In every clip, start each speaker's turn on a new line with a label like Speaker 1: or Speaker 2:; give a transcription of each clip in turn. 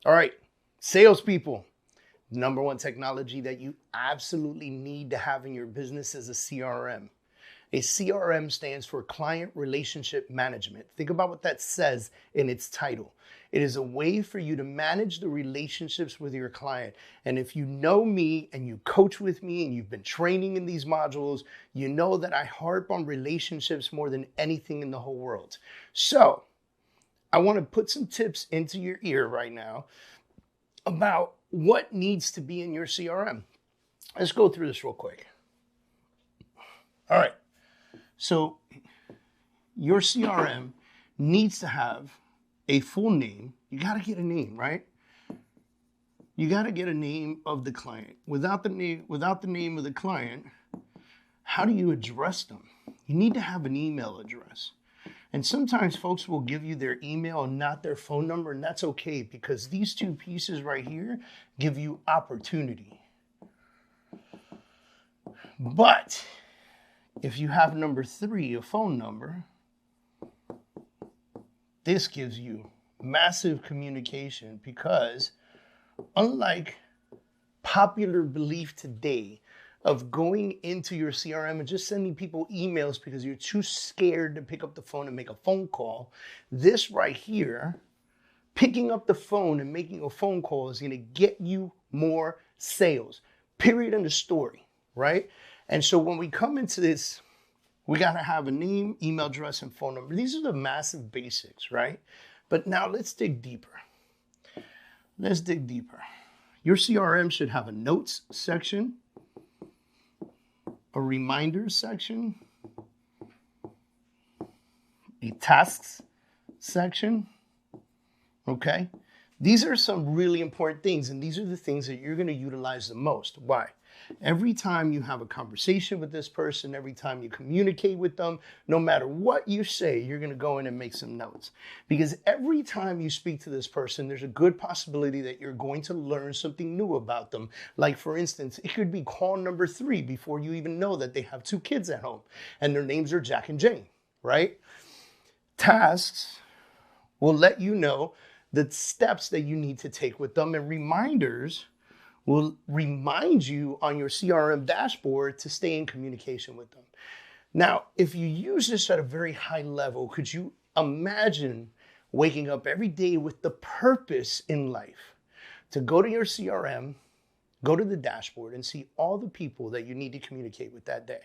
Speaker 1: All right, salespeople. Number one technology that you absolutely need to have in your business is a CRM. A CRM stands for Client Relationship Management. Think about what that says in its title. It is a way for you to manage the relationships with your client. And if you know me and you coach with me and you've been training in these modules, you know that I harp on relationships more than anything in the whole world. So I want to put some tips into your ear right now about what needs to be in your CRM. Let's go through this real quick. All right. So your CRM needs to have a full name. You got to get a name, right? You got to get a name of the client. Without the name of the client, how do you address them? You need to have an email address. And sometimes folks will give you their email and not their phone number, and that's okay because these two pieces right here give you opportunity. But if you have number 3, a phone number, this gives you massive communication because unlike popular belief today of going into your CRM and just sending people emails because you're too scared to pick up the phone and make a phone call, this right here, picking up the phone and making a phone call is going to get you more sales. Period in the story, right? And so when we come into this, we got to have a name, email address, and phone number. These are the massive basics, right? But now let's dig deeper. Let's dig deeper. Your CRM should have a notes section, a reminders section, a tasks section, okay? These are some really important things, and these are the things that you're going to utilize the most. Why? Every time you have a conversation with this person, every time you communicate with them, no matter what you say, you're going to go in and make some notes. Because every time you speak to this person, there's a good possibility that you're going to learn something new about them. Like, for instance, it could be call number 3 before you even know that they have 2 kids at home, and their names are Jack and Jane, right? Tasks will let you know the steps that you need to take with them, and reminders will remind you on your CRM dashboard to stay in communication with them. Now, if you use this at a very high level, could you imagine waking up every day with the purpose in life to go to your CRM, go to the dashboard, and see all the people that you need to communicate with that day,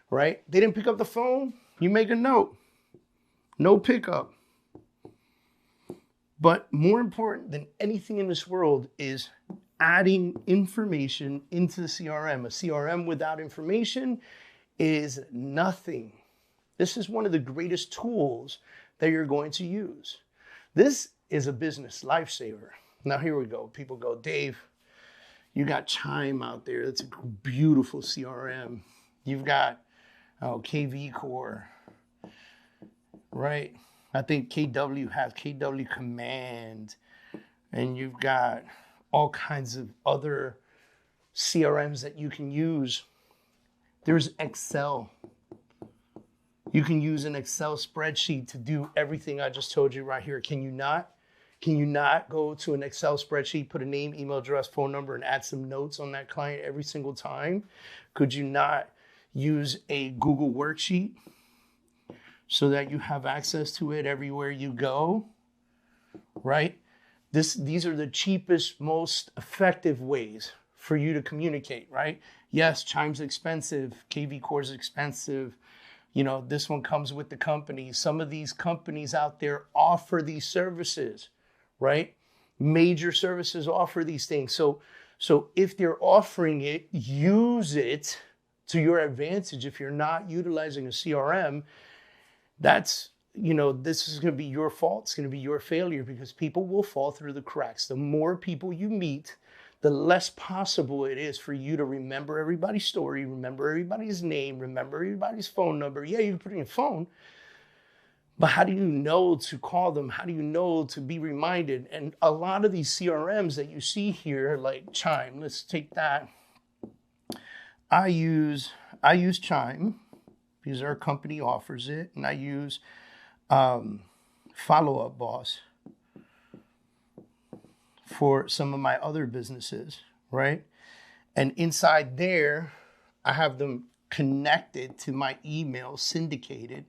Speaker 1: right? They didn't pick up the phone, you make a note. No pickup. But more important than anything in this world is adding information into the CRM. A CRM without information is nothing. This is one of the greatest tools that you're going to use. This is a business lifesaver. Now here we go. People go, Dave, you got Chime out there. That's a beautiful CRM. You've got KV Core, right? I think KW has KW Command, and you've got all kinds of other CRMs that you can use. There's Excel. You can use an Excel spreadsheet to do everything I just told you right here. Can you not? Can you not go to an Excel spreadsheet, put a name, email address, phone number, and add some notes on that client every single time? Could you not use a Google worksheet so that you have access to it everywhere you go, right? These are the cheapest, most effective ways for you to communicate, right? Yes, Chime's expensive, KV Core's expensive. You know, this one comes with the company. Some of these companies out there offer these services, right? Major services offer these things. So if they're offering it, use it to your advantage. If you're not utilizing a CRM, that's, this is going to be your fault. It's going to be your failure because people will fall through the cracks. The more people you meet, the less possible it is for you to remember everybody's story, remember everybody's name, remember everybody's phone number. Yeah, you can put it in your phone, but how do you know to call them? How do you know to be reminded? And a lot of these CRMs that you see here, like Chime, let's take that. I use Chime because our company offers it, and I use Follow Up Boss. for some of my other businesses, right? And inside there, I have them connected to my email, syndicated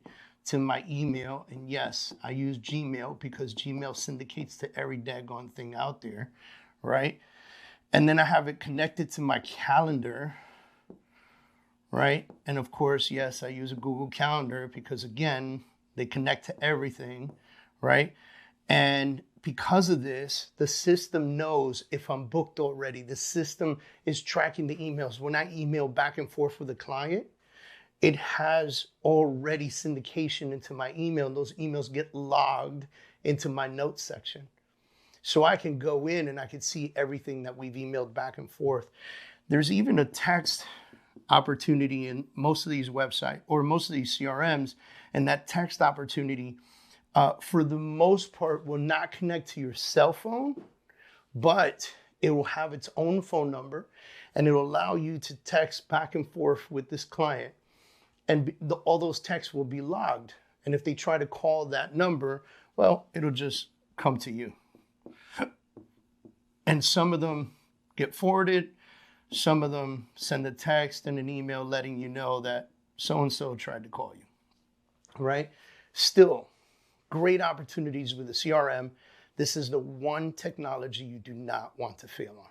Speaker 1: to my email. And yes, I use Gmail because Gmail syndicates to every daggone thing out there, right? And then I have it connected to my calendar, right? And of course, yes, I use a Google Calendar because again, they connect to everything, right? And because of this, the system knows if I'm booked already. The system is tracking the emails. When I email back and forth with a client, it has already syndication into my email. And those emails get logged into my notes section. So I can go in and I can see everything that we've emailed back and forth. There's even a text opportunity in most of these websites or most of these CRMs. And that text opportunity, for the most part, will not connect to your cell phone, but it will have its own phone number and it will allow you to text back and forth with this client. And all those texts will be logged. And if they try to call that number, well, it'll just come to you. And some of them get forwarded. Some of them send a text and an email letting you know that so-and-so tried to call you, right? Still, great opportunities with the CRM. This is the one technology you do not want to fail on.